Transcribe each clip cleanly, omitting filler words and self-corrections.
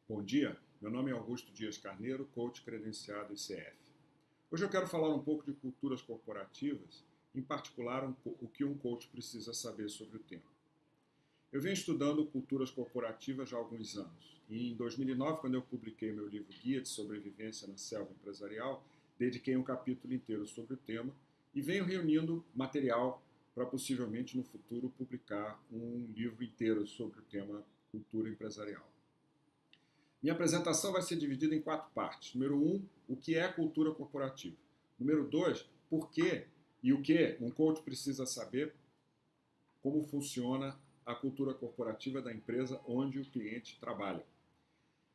Bom dia, meu nome é Augusto Dias Carneiro, coach credenciado ICF. Hoje eu quero falar um pouco de culturas corporativas, em particular o que um coach precisa saber sobre o tema. Eu venho estudando culturas corporativas já há alguns anos e em 2009, quando eu publiquei meu livro Guia de Sobrevivência na Selva Empresarial, dediquei um capítulo inteiro sobre o tema e venho reunindo material para possivelmente no futuro publicar um livro inteiro sobre o tema cultura empresarial. Minha apresentação vai ser dividida em 4 partes. Número 1, o que é cultura corporativa. Número 2, por quê e o que um coach precisa saber como funciona a cultura corporativa da empresa onde o cliente trabalha.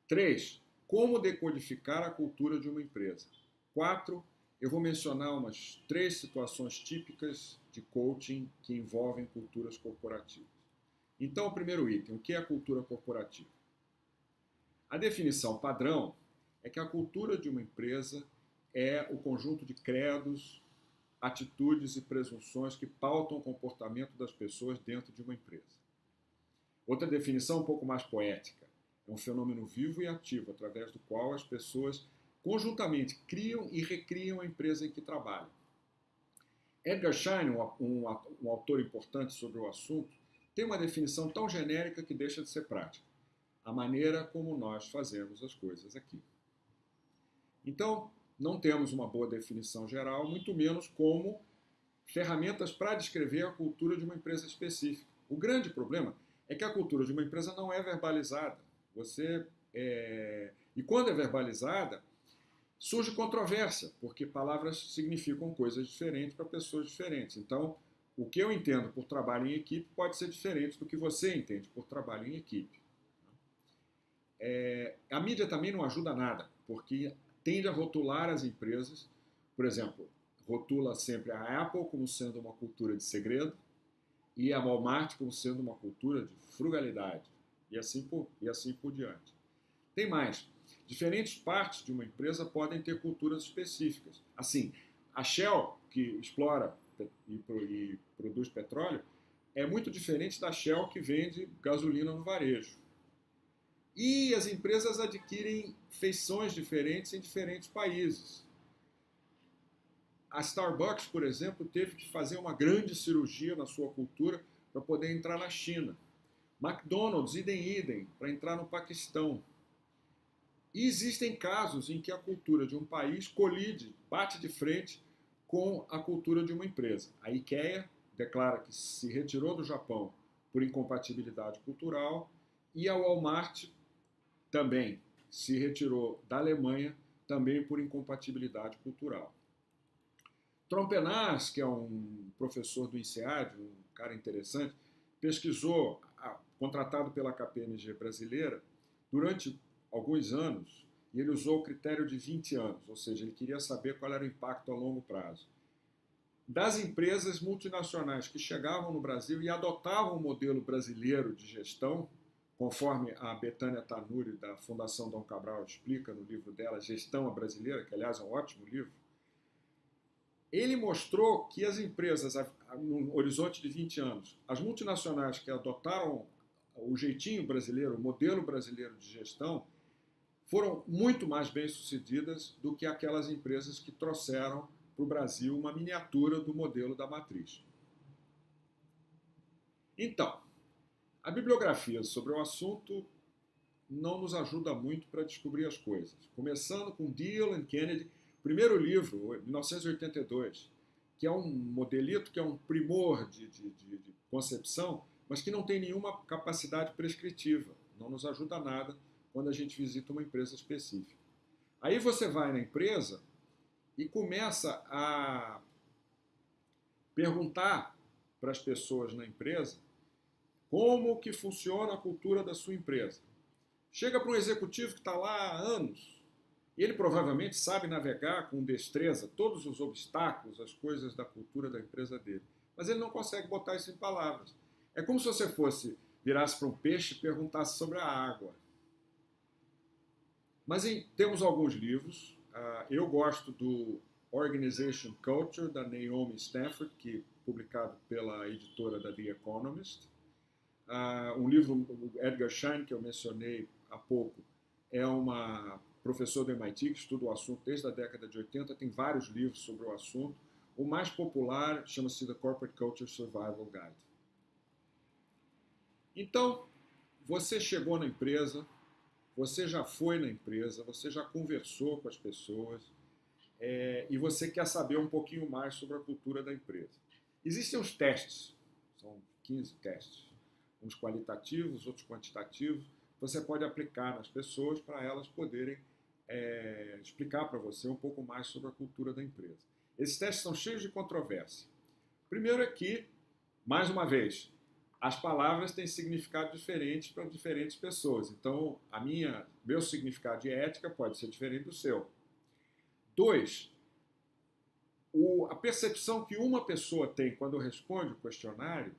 3, como decodificar a cultura de uma empresa. 4, eu vou mencionar umas 3 situações típicas de coaching que envolvem culturas corporativas. Então, o primeiro item, o que é a cultura corporativa? A definição padrão é que a cultura de uma empresa é o conjunto de credos, atitudes e presunções que pautam o comportamento das pessoas dentro de uma empresa. Outra definição um pouco mais poética é um fenômeno vivo e ativo através do qual as pessoas conjuntamente criam e recriam a empresa em que trabalham. Edgar Schein, um autor importante sobre o assunto, tem uma definição tão genérica que deixa de ser prática. A maneira como nós fazemos as coisas aqui. Então, não temos uma boa definição geral, muito menos como ferramentas para descrever a cultura de uma empresa específica. O grande problema é que a cultura de uma empresa não é verbalizada. E quando é verbalizada, surge controvérsia, porque palavras significam coisas diferentes para pessoas diferentes. Então, o que eu entendo por trabalho em equipe pode ser diferente do que você entende por trabalho em equipe. A mídia também não ajuda nada, porque tende a rotular as empresas. Por exemplo, rotula sempre a Apple como sendo uma cultura de segredo e a Walmart como sendo uma cultura de frugalidade, e assim por diante. Tem mais. Diferentes partes de uma empresa podem ter culturas específicas. Assim, a Shell, que explora e produz petróleo, é muito diferente da Shell que vende gasolina no varejo. E as empresas adquirem feições diferentes em diferentes países. A Starbucks, por exemplo, teve que fazer uma grande cirurgia na sua cultura para poder entrar na China. McDonald's, idem, para entrar no Paquistão. E existem casos em que a cultura de um país colide, bate de frente com a cultura de uma empresa. A IKEA declara que se retirou do Japão por incompatibilidade cultural e a Walmart também se retirou da Alemanha, também por incompatibilidade cultural. Trompenas, que é um professor do INSEAD, um cara interessante, pesquisou, contratado pela KPMG brasileira, durante alguns anos, e ele usou o critério de 20 anos, ou seja, ele queria saber qual era o impacto a longo prazo. Das empresas multinacionais que chegavam no Brasil e adotavam o modelo brasileiro de gestão, conforme a Betânia Tanuri, da Fundação Dom Cabral, explica no livro dela, Gestão à Brasileira, que aliás é um ótimo livro, ele mostrou que as empresas, no horizonte de 20 anos, as multinacionais que adotaram o jeitinho brasileiro, o modelo brasileiro de gestão, foram muito mais bem-sucedidas do que aquelas empresas que trouxeram para o Brasil uma miniatura do modelo da matriz. Então, a bibliografia sobre o assunto não nos ajuda muito para descobrir as coisas. Começando com Deal and Kennedy, primeiro livro, 1982, que é um modelito, que é um primor de concepção, mas que não tem nenhuma capacidade prescritiva. Não nos ajuda nada quando a gente visita uma empresa específica. Aí você vai na empresa e começa a perguntar para as pessoas na empresa como que funciona a cultura da sua empresa. Chega para um executivo que está lá há anos, e ele provavelmente sabe navegar com destreza todos os obstáculos, as coisas da cultura da empresa dele, mas ele não consegue botar isso em palavras. É como se você virasse para um peixe e perguntasse sobre a água. Mas temos alguns livros. Eu gosto do Organization Culture, da Naomi Stanford, que é publicado pela editora da The Economist. Um livro, Edgar Schein, que eu mencionei há pouco, é uma professora do MIT que estuda o assunto desde a década de 80, tem vários livros sobre o assunto. O mais popular chama-se The Corporate Culture Survival Guide. Então, você chegou na empresa, você já foi na empresa, você já conversou com as pessoas e você quer saber um pouquinho mais sobre a cultura da empresa. Existem uns testes, são 15 testes, uns qualitativos, outros quantitativos, você pode aplicar nas pessoas para elas poderem explicar para você um pouco mais sobre a cultura da empresa. Esses testes são cheios de controvérsia. Primeiro é que, mais uma vez, as palavras têm significado diferentes para diferentes pessoas. Então, meu significado de ética pode ser diferente do seu. 2, a percepção que uma pessoa tem quando responde o questionário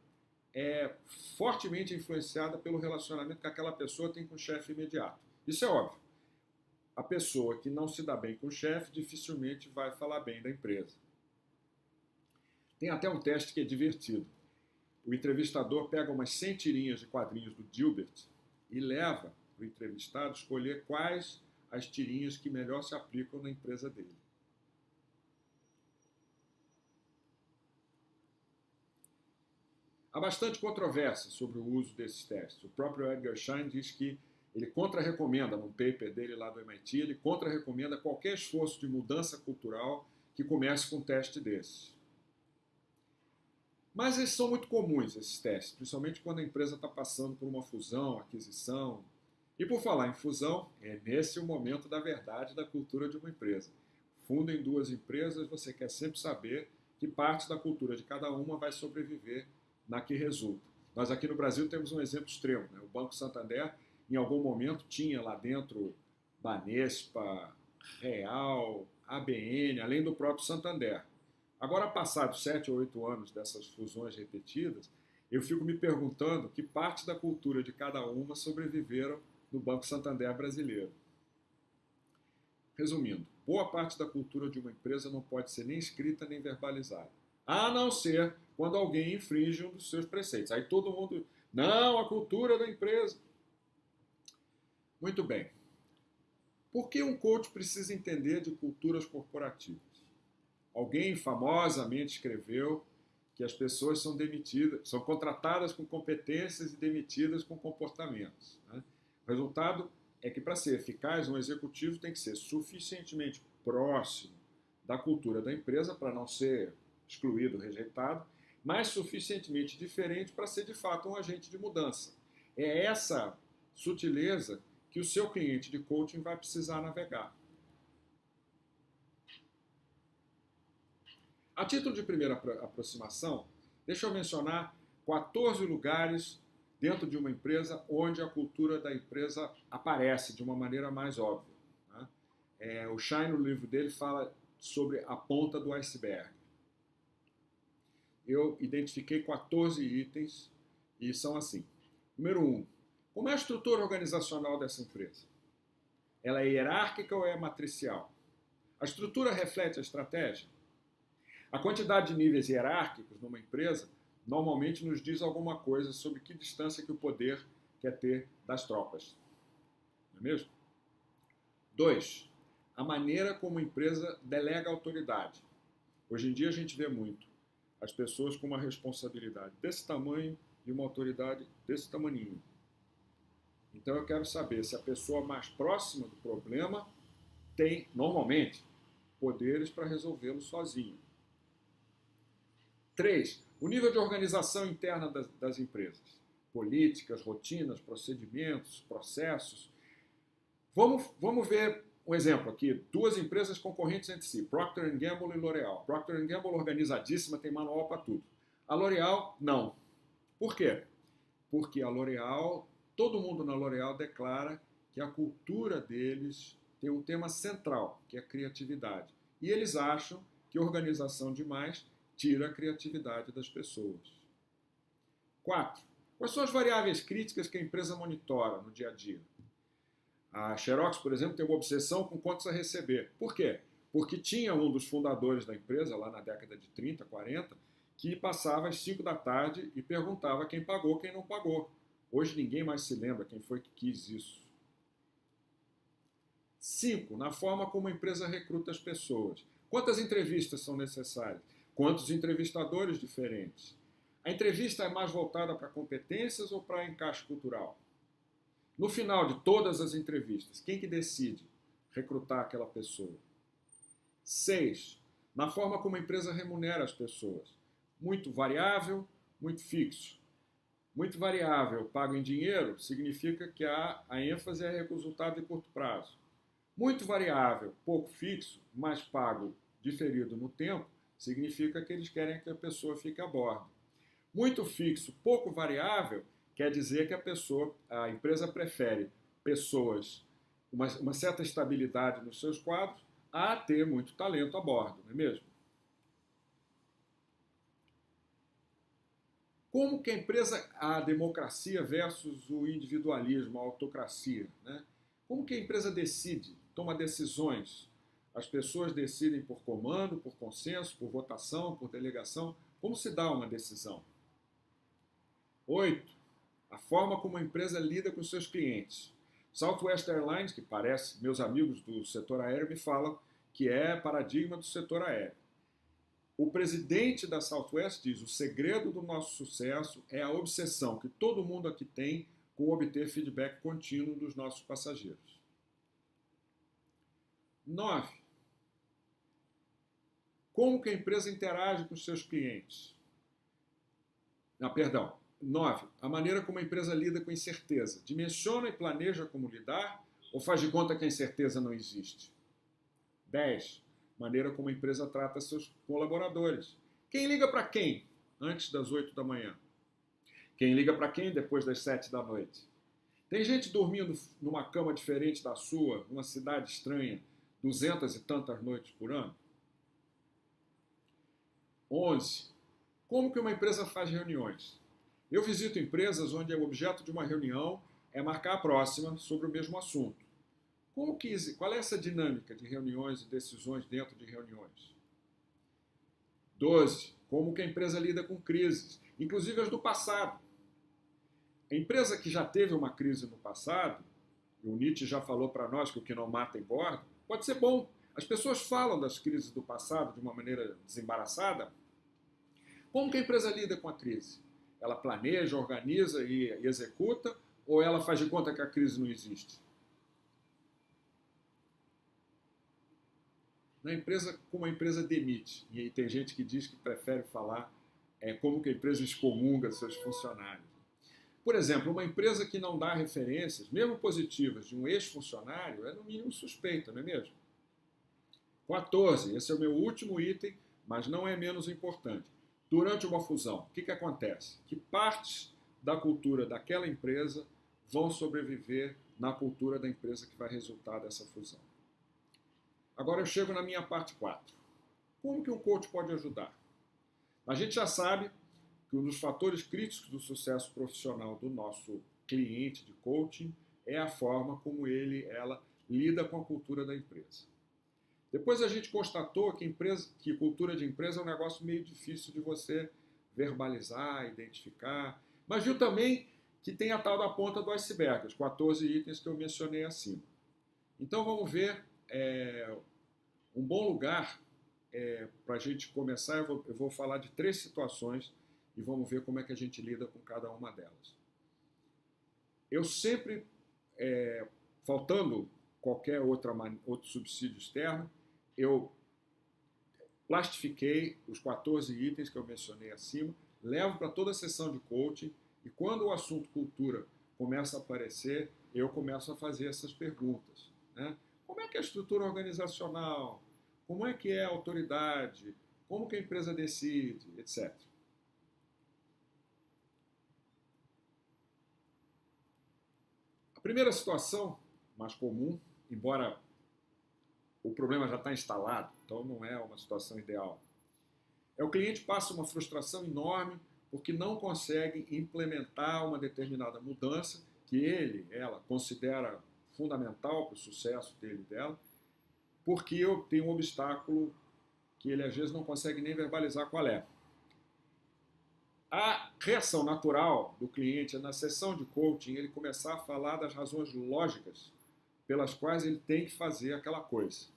é fortemente influenciada pelo relacionamento que aquela pessoa tem com o chefe imediato. Isso é óbvio. A pessoa que não se dá bem com o chefe dificilmente vai falar bem da empresa. Tem até um teste que é divertido. O entrevistador pega umas 100 tirinhas de quadrinhos do Dilbert e leva para o entrevistado escolher quais as tirinhas que melhor se aplicam na empresa dele. Há bastante controvérsia sobre o uso desses testes. O próprio Edgar Schein diz que ele contra-recomenda, num paper dele lá do MIT, ele contra-recomenda qualquer esforço de mudança cultural que comece com um teste desses. Mas eles são muito comuns, esses testes, principalmente quando a empresa está passando por uma fusão, aquisição. E por falar em fusão, é nesse o momento da verdade da cultura de uma empresa. Fundo em 2 empresas, você quer sempre saber que parte da cultura de cada uma vai sobreviver na que resulta. Nós aqui no Brasil temos um exemplo extremo, né? O Banco Santander, em algum momento, tinha lá dentro Banespa, Real, ABN, além do próprio Santander. Agora, passados 7 ou 8 anos dessas fusões repetidas, eu fico me perguntando que parte da cultura de cada uma sobreviveram no Banco Santander brasileiro. Resumindo, boa parte da cultura de uma empresa não pode ser nem escrita nem verbalizada, a não ser quando alguém infringe um dos seus preceitos. Aí todo mundo, não, a cultura da empresa. Muito bem. Por que um coach precisa entender de culturas corporativas? Alguém famosamente escreveu que as pessoas são demitidas, são contratadas com competências e demitidas com comportamentos. Né? O resultado é que, para ser eficaz, um executivo tem que ser suficientemente próximo da cultura da empresa para não ser excluído, rejeitado, mas suficientemente diferente para ser, de fato, um agente de mudança. É essa sutileza que o seu cliente de coaching vai precisar navegar. A título de primeira aproximação, deixa eu mencionar 14 lugares dentro de uma empresa onde a cultura da empresa aparece de uma maneira mais óbvia. Né? O Schein, no livro dele, fala sobre a ponta do iceberg. Eu identifiquei 14 itens e são assim. Número 1. Como é a estrutura organizacional dessa empresa? Ela é hierárquica ou é matricial? A estrutura reflete a estratégia? A quantidade de níveis hierárquicos numa empresa normalmente nos diz alguma coisa sobre que distância que o poder quer ter das tropas. Não é mesmo? 2. A maneira como a empresa delega autoridade. Hoje em dia a gente vê muito as pessoas com uma responsabilidade desse tamanho e uma autoridade desse tamaninho. Então eu quero saber se a pessoa mais próxima do problema tem, normalmente, poderes para resolvê-lo sozinho. 3. O nível de organização interna das empresas. Políticas, rotinas, procedimentos, processos. Vamos ver um exemplo aqui. 2 empresas concorrentes entre si, Procter & Gamble e L'Oréal. Procter & Gamble organizadíssima, tem manual para tudo. A L'Oréal, não. Por quê? Porque a L'Oréal, todo mundo na L'Oréal declara que a cultura deles tem um tema central, que é a criatividade. E eles acham que organização demais tira a criatividade das pessoas. 4. Quais são as variáveis críticas que a empresa monitora no dia a dia? A Xerox, por exemplo, tem uma obsessão com contas a receber. Por quê? Porque tinha um dos fundadores da empresa, lá na década de 30, 40, que passava às 5 da tarde e perguntava quem pagou, quem não pagou. Hoje ninguém mais se lembra quem foi que quis isso. 5, na forma como a empresa recruta as pessoas. Quantas entrevistas são necessárias? Quantos entrevistadores diferentes? A entrevista é mais voltada para competências ou para encaixe cultural? No final de todas as entrevistas, quem que decide recrutar aquela pessoa? 6, na forma como a empresa remunera as pessoas. Muito variável, muito fixo. Muito variável, pago em dinheiro, significa que a ênfase é resultado de curto prazo. Muito variável, pouco fixo, mas pago diferido no tempo, significa que eles querem que a pessoa fique a bordo. Muito fixo, pouco variável, quer dizer que a empresa prefere pessoas, uma certa estabilidade nos seus quadros, a ter muito talento a bordo, não é mesmo? Como que a democracia versus o individualismo, a autocracia, né? Como que a empresa decide, toma decisões? As pessoas decidem por comando, por consenso, por votação, por delegação. Como se dá uma decisão? 8, a forma como a empresa lida com seus clientes. Southwest Airlines, que parece, meus amigos do setor aéreo me falam que é paradigma do setor aéreo. O presidente da Southwest diz: o segredo do nosso sucesso é a obsessão que todo mundo aqui tem com obter feedback contínuo dos nossos passageiros. 9. Como que a empresa interage com os seus clientes? 9. A maneira como a empresa lida com incerteza. Dimensiona e planeja como lidar ou faz de conta que a incerteza não existe? 10. Maneira como a empresa trata seus colaboradores. Quem liga para quem antes das 8 da manhã? Quem liga para quem depois das 7 da noite? Tem gente dormindo numa cama diferente da sua, numa cidade estranha, 200 e tantas noites por ano? 11. Como que uma empresa faz reuniões? Eu visito empresas onde o objeto de uma reunião é marcar a próxima sobre o mesmo assunto. Qual é essa dinâmica de reuniões e decisões dentro de reuniões? 12. Como que a empresa lida com crises, inclusive as do passado. A empresa que já teve uma crise no passado, e o Nietzsche já falou para nós que o que não mata engorda, pode ser bom. As pessoas falam das crises do passado de uma maneira desembaraçada. Como que a empresa lida com a crise? Ela planeja, organiza e executa, ou ela faz de conta que a crise não existe? Na empresa, como a empresa demite, e tem gente que diz que prefere falar como que a empresa excomunga seus funcionários. Por exemplo, uma empresa que não dá referências, mesmo positivas, de um ex-funcionário, é no mínimo suspeita, não é mesmo? 14, esse é o meu último item, mas não é menos importante. Durante uma fusão, o que acontece? Que partes da cultura daquela empresa vão sobreviver na cultura da empresa que vai resultar dessa fusão. Agora eu chego na minha parte 4. Como que um coach pode ajudar? A gente já sabe que um dos fatores críticos do sucesso profissional do nosso cliente de coaching é a forma como ela lida com a cultura da empresa. Depois a gente constatou que cultura de empresa é um negócio meio difícil de você verbalizar, identificar, mas viu também que tem a tal da ponta do iceberg, os 14 itens que eu mencionei acima. Então vamos ver um bom lugar para a gente começar. Eu vou falar de 3 situações e vamos ver como é que a gente lida com cada uma delas. Eu sempre, faltando qualquer outro subsídio externo, eu plastifiquei os 14 itens que eu mencionei acima, levo para toda a sessão de coaching e quando o assunto cultura começa a aparecer, eu começo a fazer essas perguntas, né? Como é que é a estrutura organizacional? Como é que é a autoridade? Como que a empresa decide? Etc. A primeira situação, mais comum, embora o problema já está instalado, então não é uma situação ideal, o cliente passa uma frustração enorme porque não consegue implementar uma determinada mudança que ela considera fundamental para o sucesso dele e dela, porque eu tenho um obstáculo que ele às vezes não consegue nem verbalizar qual é. A reação natural do cliente é, na sessão de coaching, ele começar a falar das razões lógicas pelas quais ele tem que fazer aquela coisa.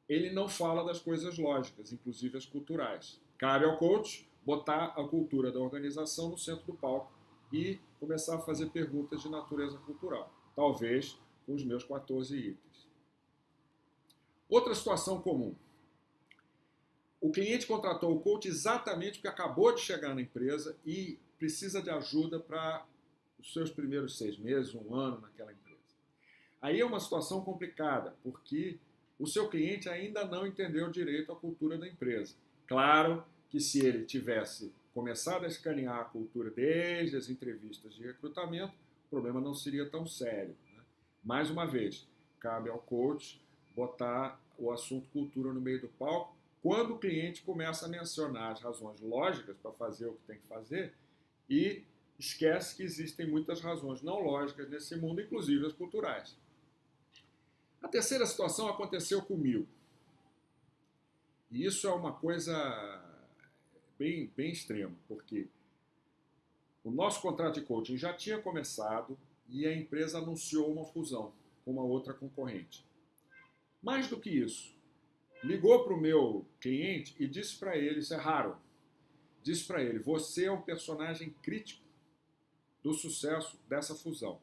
Ele não fala das coisas lógicas, inclusive as culturais. Cabe ao coach botar a cultura da organização no centro do palco e começar a fazer perguntas de natureza cultural, talvez com os meus 14 itens. Outra situação comum. O cliente contratou o coach exatamente porque acabou de chegar na empresa e precisa de ajuda para os seus primeiros 6 meses, 1 ano naquela empresa. Aí é uma situação complicada, porque o seu cliente ainda não entendeu direito a cultura da empresa. Claro que se ele tivesse começado a escanear a cultura desde as entrevistas de recrutamento, o problema não seria tão sério, né? Mais uma vez, cabe ao coach botar o assunto cultura no meio do palco quando o cliente começa a mencionar as razões lógicas para fazer o que tem que fazer e esquece que existem muitas razões não lógicas nesse mundo, inclusive as culturais. A terceira situação aconteceu comigo. E isso é uma coisa bem extrema, porque o nosso contrato de coaching já tinha começado e a empresa anunciou uma fusão com uma outra concorrente. Mais do que isso, ligou para o meu cliente e disse para ele, isso é raro, disse para ele, você é um personagem crítico do sucesso dessa fusão.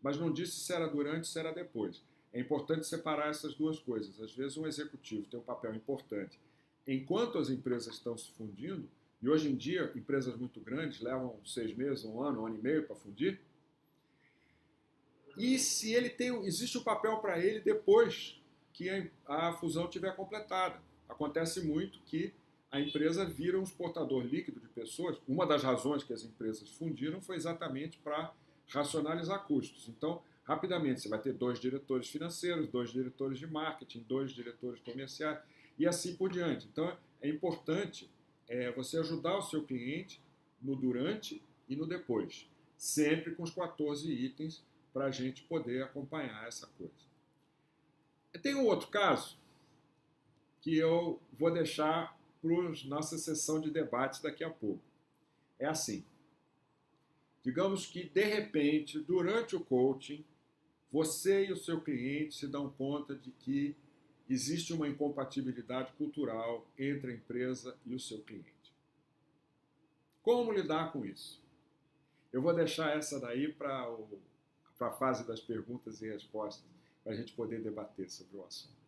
Mas não disse se era durante, se era depois. É importante separar essas duas coisas. Às vezes um executivo tem um papel importante enquanto as empresas estão se fundindo, e hoje em dia empresas muito grandes levam 6 meses, 1 ano e meio para fundir, e se ele existe um papel para ele depois que a fusão estiver completada. Acontece muito que a empresa vira um exportador líquido de pessoas. Uma das razões que as empresas fundiram foi exatamente para racionalizar custos. Então, rapidamente, você vai ter 2 diretores financeiros, 2 diretores de marketing, 2 diretores comerciais e assim por diante. Então, é importante você ajudar o seu cliente no durante e no depois, sempre com os 14 itens para a gente poder acompanhar essa coisa. Tem um outro caso que eu vou deixar para a nossa sessão de debates daqui a pouco. É assim, digamos que, de repente, durante o coaching, você e o seu cliente se dão conta de que existe uma incompatibilidade cultural entre a empresa e o seu cliente. Como lidar com isso? Eu vou deixar essa daí para a fase das perguntas e respostas, para a gente poder debater sobre o assunto.